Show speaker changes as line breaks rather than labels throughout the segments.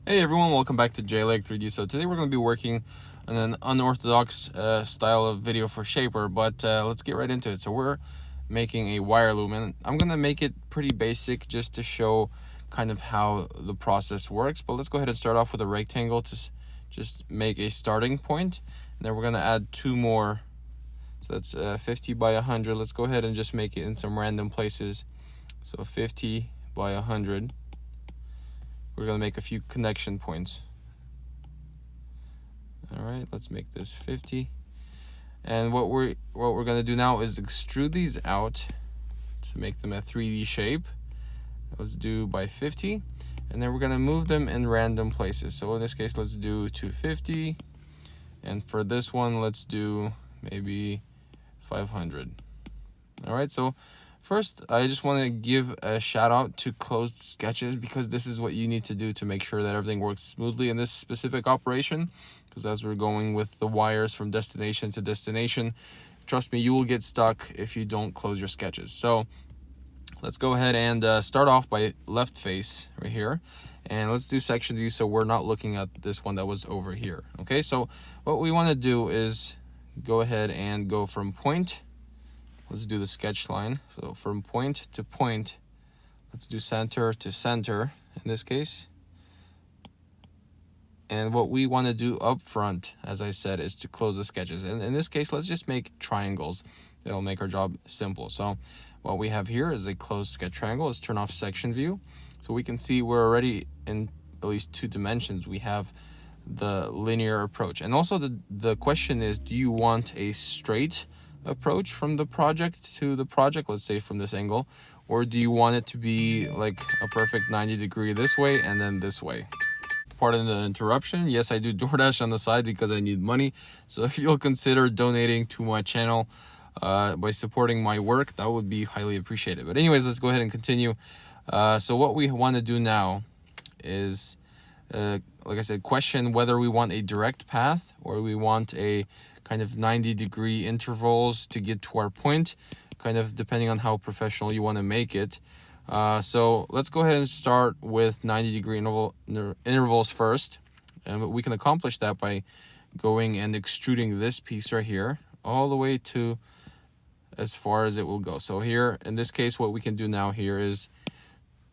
Hey everyone, welcome back to Shapr3D. So today we're going to be working on an unorthodox style of video for Shapr, but let's get right into it. So we're making a wire loom, and I'm going to make it pretty basic just to show kind of how the process works. But let's go ahead and start off with a rectangle to just make a starting point, and then we're going to add two more. So that's 50 by 100. Let's go ahead and just make it in some random places. So 50 by 100. We're going to make a few connection points. All right, let's make this 50. And what we're going to do now is extrude these out to make them a 3D shape. Let's do by 50, and then we're going to move them in random places. So in this case, let's do 250, and for this one, let's do maybe 500. All right, so first, I just want to give a shout out to closed sketches, because this is what you need to do to make sure that everything works smoothly in this specific operation. Because as we're going with the wires from destination to destination, trust me, you will get stuck if you don't close your sketches. So let's go ahead and start off by left face right here. And let's do section view so we're not looking at this one that was over here. Okay, so what we want to do is go ahead and go from point. Let's do the sketch line. So from point to point, let's do center to center in this case. And what we want to do up front, as I said, is to close the sketches. And in this case, let's just make triangles. That'll make our job simple. So what we have here is a closed sketch triangle. Let's turn off section view. So we can see we're already in at least 2 dimensions. We have the linear approach. And also the question is, do you want a straight approach from the project to the project, let's say from this angle, or do you want it to be like a perfect 90-degree this way and then this way? Pardon the interruption. Yes, I do DoorDash on the side because I need money. So if you'll consider donating to my channel by supporting my work, that would be highly appreciated. But anyways, let's go ahead and continue. So what we want to do now is, like I said, question whether we want a direct path or we want a kind of 90-degree intervals to get to our point, kind of depending on how professional you want to make it. So let's go ahead and start with 90-degree intervals first. And we can accomplish that by going and extruding this piece right here all the way to as far as it will go. So here, in this case, what we can do now here is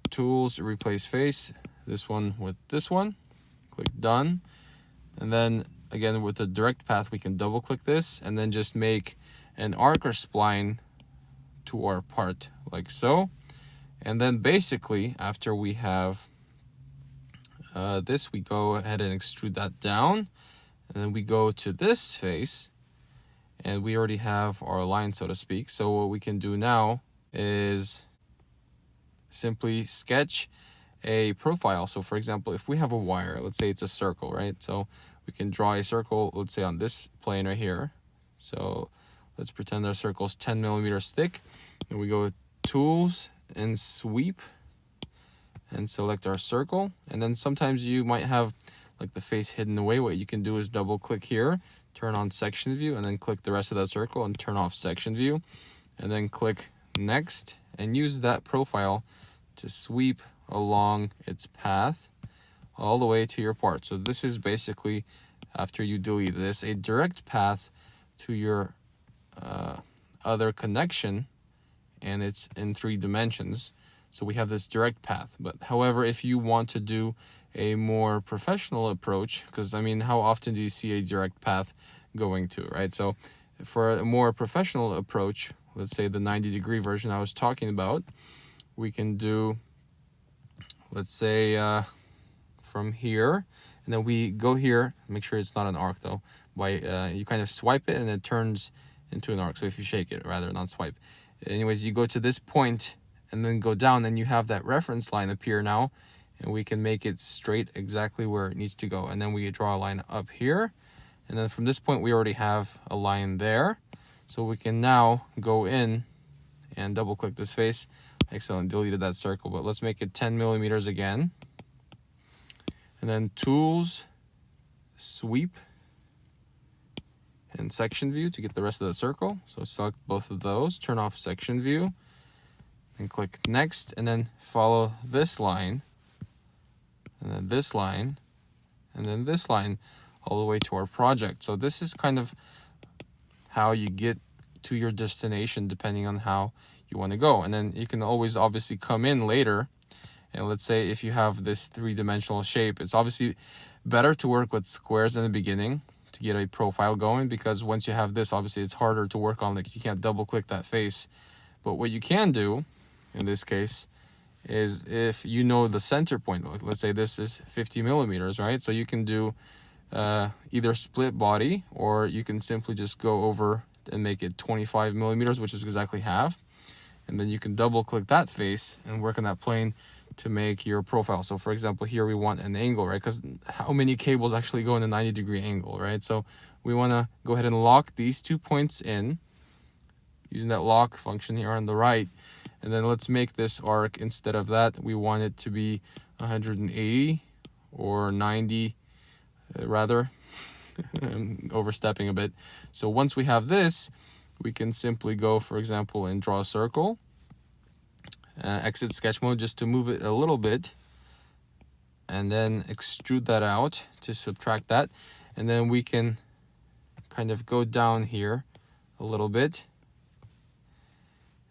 tools, replace face, this one with this one, click done. And then again, with the direct path, we can double click this and then just make an arc or spline to our part like so. And then basically, after we have this, we go ahead and extrude that down. And then we go to this face, and we already have our line, so to speak. So what we can do now is simply sketch a profile. So for example, if we have a wire, let's say it's a circle, right? So we can draw a circle, let's say on this plane right here. So let's pretend our circle is 10 millimeters thick. And we go with tools and sweep and select our circle. And then sometimes you might have like the face hidden away. What you can do is double click here, turn on section view, and then click the rest of that circle and turn off section view, and then click next and use that profile to sweep along its path all the way to your part. So this is basically, after you delete this, a direct path to your other connection, and it's in 3 dimensions. So we have this direct path. But however, if you want to do a more professional approach, because I mean, how often do you see a direct path going to, right? So for a more professional approach, let's say the 90-degree version I was talking about, we can do, let's say, from here, and then we go here, make sure it's not an arc though, by you kind of swipe it and it turns into an arc. So if you shake it, rather, not swipe. Anyways, you go to this point and then go down, and you have that reference line appear now, and we can make it straight exactly where it needs to go. And then we draw a line up here, and then from this point we already have a line there. So we can now go in and double click this face. Excellent, deleted that circle, but let's make it 10 millimeters again. And then tools, sweep, and section view to get the rest of the circle. So select both of those, turn off section view, and click next, and then follow this line, and then this line, and then this line all the way to our project. So this is kind of how you get to your destination depending on how you want to go. And then you can always obviously come in later, and let's say if you have this three-dimensional shape, it's obviously better to work with squares in the beginning to get a profile going, because once you have this, obviously it's harder to work on. Like, you can't double click that face. But what you can do in this case is, if you know the center point, like let's say this is 50 millimeters, right? So you can do either split body, or you can simply just go over and make it 25 millimeters, which is exactly half. And then you can double click that face and work on that plane to make your profile. So for example, here we want an angle, right? Because how many cables actually go in a 90-degree angle, right? So we want to go ahead and lock these 2 points in using that lock function here on the right. And then let's make this arc, instead of that, we want it to be 180 or 90 rather. I'm overstepping a bit. So once we have this, we can simply go, for example, and draw a circle. Exit sketch mode just to move it a little bit, and then extrude that out to subtract that. And then we can kind of go down here a little bit,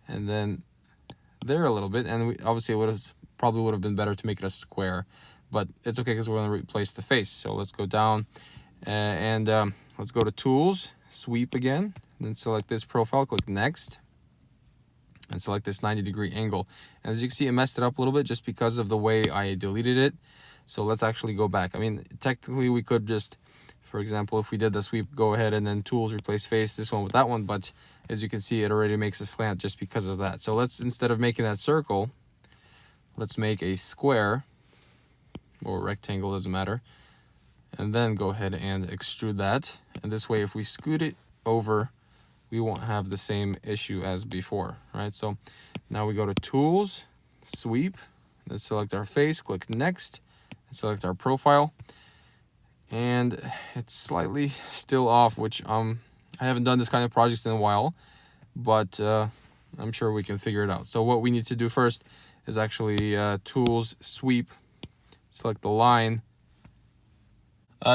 and then there a little bit. And we obviously probably would have been better to make it a square, but it's okay because we're going to replace the face. So let's go down and let's go to Tools, Sweep again, and then select this profile, click Next, and select this 90-degree angle. And as you can see, it messed it up a little bit just because of the way I deleted it. So let's actually go back. I mean, technically we could just, for example, if we did the sweep, go ahead and then Tools, replace face, this one with that one. But as you can see, it already makes a slant just because of that. So let's, instead of making that circle, let's make a square or rectangle, doesn't matter. And then go ahead and extrude that. And this way, if we scoot it over, we won't have the same issue as before, right? So now we go to Tools, Sweep, let's select our face, click Next, and select our profile. And it's slightly still off, which I haven't done this kind of projects in a while, but I'm sure we can figure it out. So what we need to do first is actually Tools, Sweep, select the line.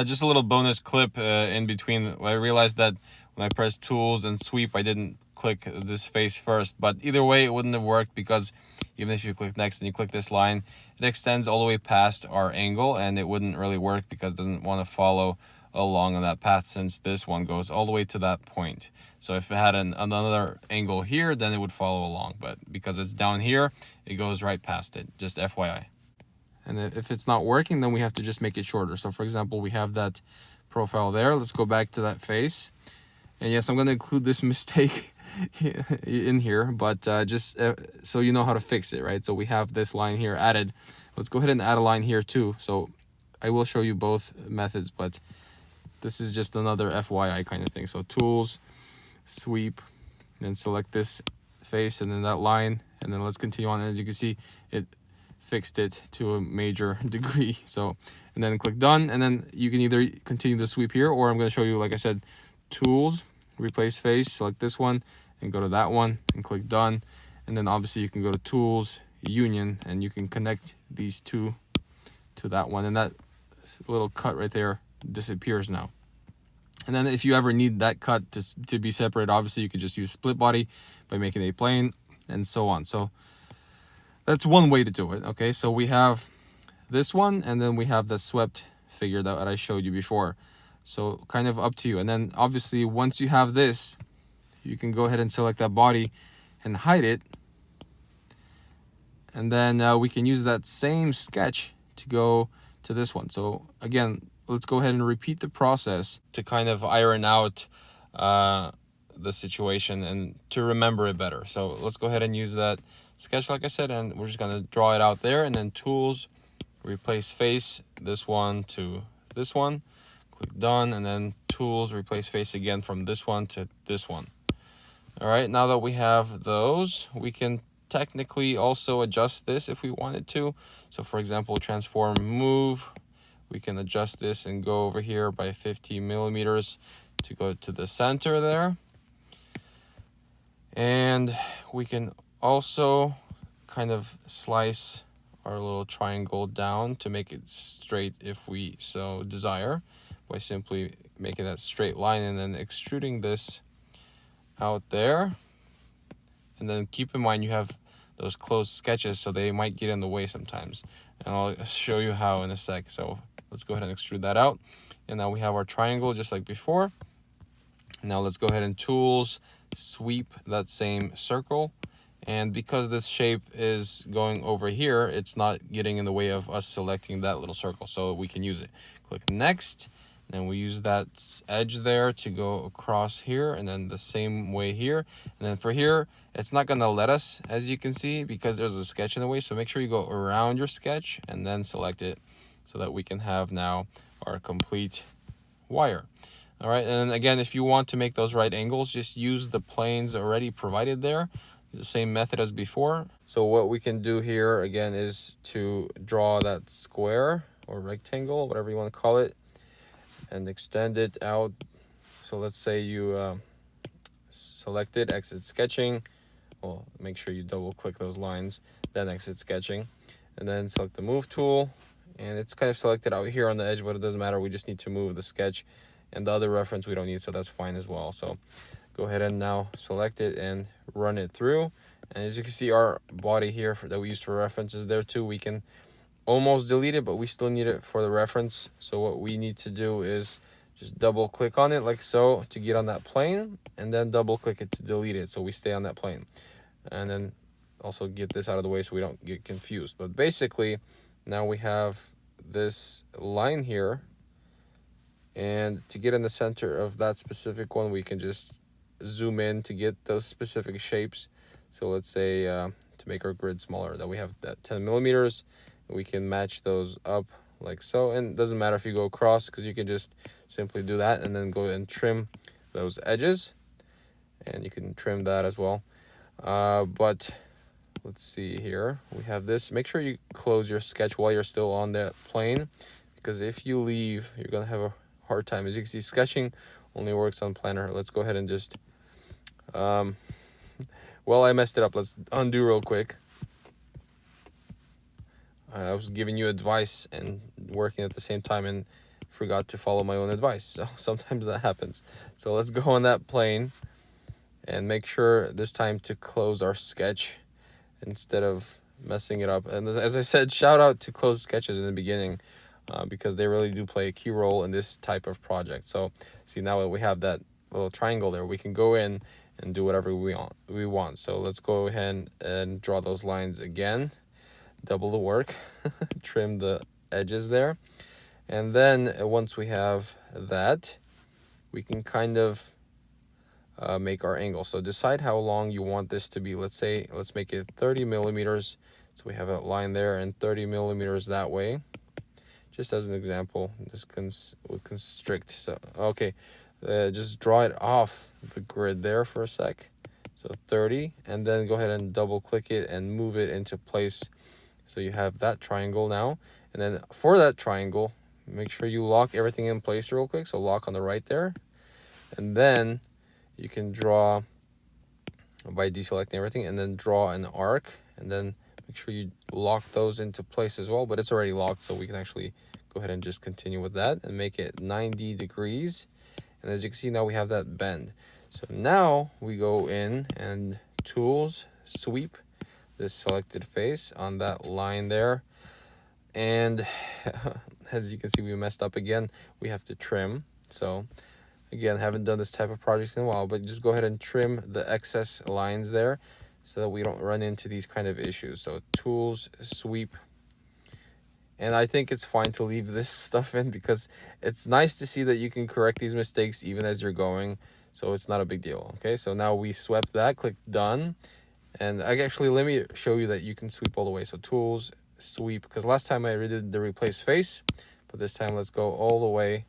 Just a little bonus clip in between. I realized that when I pressed Tools and Sweep, I didn't click this face first, but either way it wouldn't have worked, because even if you click Next and you click this line, it extends all the way past our angle, and it wouldn't really work because it doesn't want to follow along on that path, since this one goes all the way to that point. So if it had another angle here, then it would follow along, but because it's down here, it goes right past it, just FYI. And if it's not working, then we have to just make it shorter. So for example, we have that profile there. Let's go back to that face. And yes, I'm going to include this mistake in here, but just so you know how to fix it, right? So we have this line here added. Let's go ahead and add a line here too. So I will show you both methods, but this is just another FYI kind of thing. So Tools, Sweep, and select this face and then that line. And then let's continue on. And as you can see, it fixed it to a major degree. So, and then click Done. And then you can either continue the sweep here, or I'm going to show you, like I said, Tools, replace face, select this one and go to that one and click Done. And then obviously you can go to Tools, Union, and you can connect these two to that one, and that little cut right there disappears now. And then if you ever need that cut to be separate, obviously you could just use split body by making a plane and so on. So that's one way to do it. Okay, so we have this one, and then we have the swept figure that I showed you before. So kind of up to you. And then obviously once you have this, you can go ahead and select that body and hide it. And then we can use that same sketch to go to this one. So again, let's go ahead and repeat the process to kind of iron out the situation and to remember it better. So let's go ahead and use that sketch, like I said, and we're just going to draw it out there. And then Tools, replace face, this one to this one, click Done, and then Tools, replace face again from this one to this one. All right, now that we have those, we can technically also adjust this if we wanted to. So for example, transform move, we can adjust this and go over here by 50 millimeters to go to the center there. And we can also kind of slice our little triangle down to make it straight if we so desire, by simply making that straight line and then extruding this out there. And then keep in mind you have those closed sketches, so they might get in the way sometimes, and I'll show you how in a sec. So let's go ahead and extrude that out, and now we have our triangle just like before. Now let's go ahead and tools, sweep that same circle, and because this shape is going over here, it's not getting in the way of us selecting that little circle, so we can use it. Click next, and we use that edge there to go across here, and then the same way here. And then for here, it's not gonna let us, as you can see, because there's a sketch in the way. So make sure you go around your sketch and then select it, so that we can have now our complete wire. All right, and again, if you want to make those right angles, just use the planes already provided there, the same method as before. So what we can do here again is to draw that square or rectangle, whatever you want to call it, and extend it out. So let's say you select it, exit sketching. Well, make sure you double click those lines, then exit sketching, and then select the move tool. And it's kind of selected out here on the edge, but it doesn't matter. We just need to move the sketch, and the other reference we don't need, so that's fine as well. So go ahead and now select it and run it through. And as you can see, our body here that we used for reference is there too. We can almost delete it, but we still need it for the reference. So what we need to do is just double click on it like so to get on that plane, and then double click it to delete it, so we stay on that plane. And then also get this out of the way so we don't get confused. But basically now we have this line here, and to get in the center of that specific one, we can just zoom in to get those specific shapes. So let's say to make our grid smaller, that we have that 10 millimeters, we can match those up like so. And it doesn't matter if you go across, because you can just simply do that and then go and trim those edges, and you can trim that as well. But let's see here, we have this. Make sure you close your sketch while you're still on that plane, because if you leave, you're gonna have a hard time. As you can see, sketching only works on planar. Let's go ahead and just well, I messed it up. Let's undo real quick. I was giving you advice and working at the same time and forgot to follow my own advice, so sometimes that happens. So let's go on that plane and make sure this time to close our sketch instead of messing it up. And as I said, shout out to closed sketches in the beginning, because they really do play a key role in this type of project. So see, now that we have that little triangle there, we can go in and do whatever we want. So let's go ahead and draw those lines again, double the work, trim the edges there. And then once we have that, we can kind of make our angle. So decide how long you want this to be. Let's make it 30 millimeters. So we have a line there and 30 millimeters that way. Just as an example, this would constrict. So, okay, just draw it off the grid there for a sec. So 30, and then go ahead and double click it and move it into place. So you have that triangle now. And then for that triangle, make sure you lock everything in place real quick. So lock on the right there. And then you can draw by deselecting everything, and then draw an arc, and then make sure you lock those into place as well. But it's already locked, so we can actually go ahead and just continue with that and make it 90 degrees. And as you can see, now we have that bend. So now we go in and tools, sweep this selected face on that line there. And as you can see, we messed up again. We have to trim. So again, haven't done this type of project in a while, but just go ahead and trim the excess lines there so that we don't run into these kind of issues. So tools, sweep. And I think it's fine to leave this stuff in, because it's nice to see that you can correct these mistakes even as you're going. So it's not a big deal. Okay, so now we swept that, click done. And let me show you that you can sweep all the way. So tools, sweep, because last time I did the replace face, but this time let's go all the way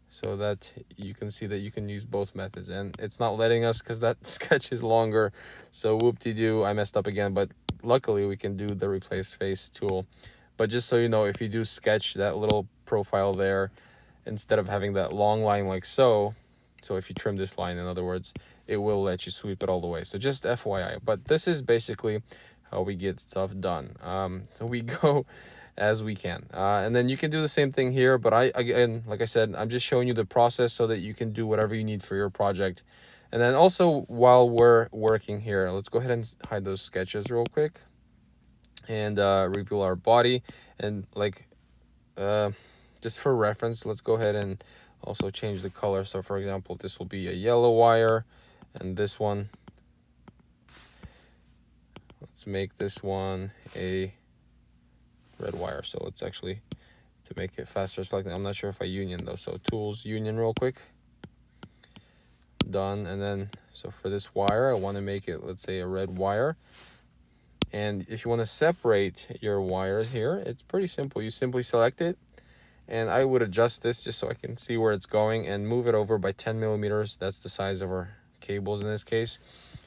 so that you can see that you can use both methods. And it's not letting us because that sketch is longer. So whoop-de-doo, I messed up again, but luckily we can do the replace face tool. But just so you know, if you do sketch that little profile there, instead of having that long line like so if you trim this line, in other words, it will let you sweep it all the way. So just FYI. But this is basically how we get stuff done. So we go as we can, and then you can do the same thing here, but again, like I said, I'm just showing you the process so that you can do whatever you need for your project. And then also, while we're working here, let's go ahead and hide those sketches real quick and reveal our body. And like just for reference, let's go ahead and also change the color. So for example, this will be a yellow wire, and this one, let's make this one a red wire. So let's actually, to make it faster, select, I'm not sure if I union though, so tools, union real quick, done. And then so for this wire, I want to make it, let's say, a red wire. And if you want to separate your wires here, it's pretty simple. You simply select it, and I would adjust this just so I can see where it's going, and move it over by 10 millimeters. That's the size of our cables in this case.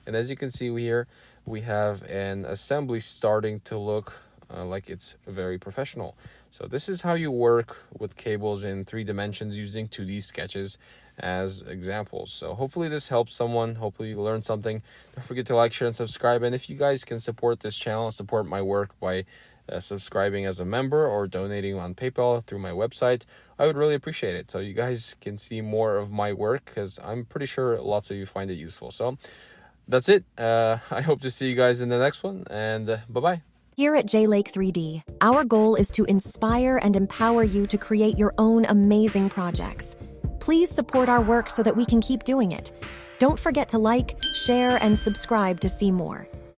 And as you can see here, we have an assembly starting to look like it's very professional. So this is how you work with cables in 3 dimensions using 2D sketches as examples. So hopefully this helps someone. Hopefully you learned something. Don't forget to like, share, and subscribe. And if you guys can support this channel, support my work by subscribing as a member or donating on PayPal through my website, I would really appreciate it, so you guys can see more of my work, because I'm pretty sure lots of you find it useful. So that's it. I hope to see you guys in the next one, and bye-bye.
Here at Shapr3D, our goal is to inspire and empower you to create your own amazing projects. Please support our work so that we can keep doing it. Don't forget to like, share, and subscribe to see more.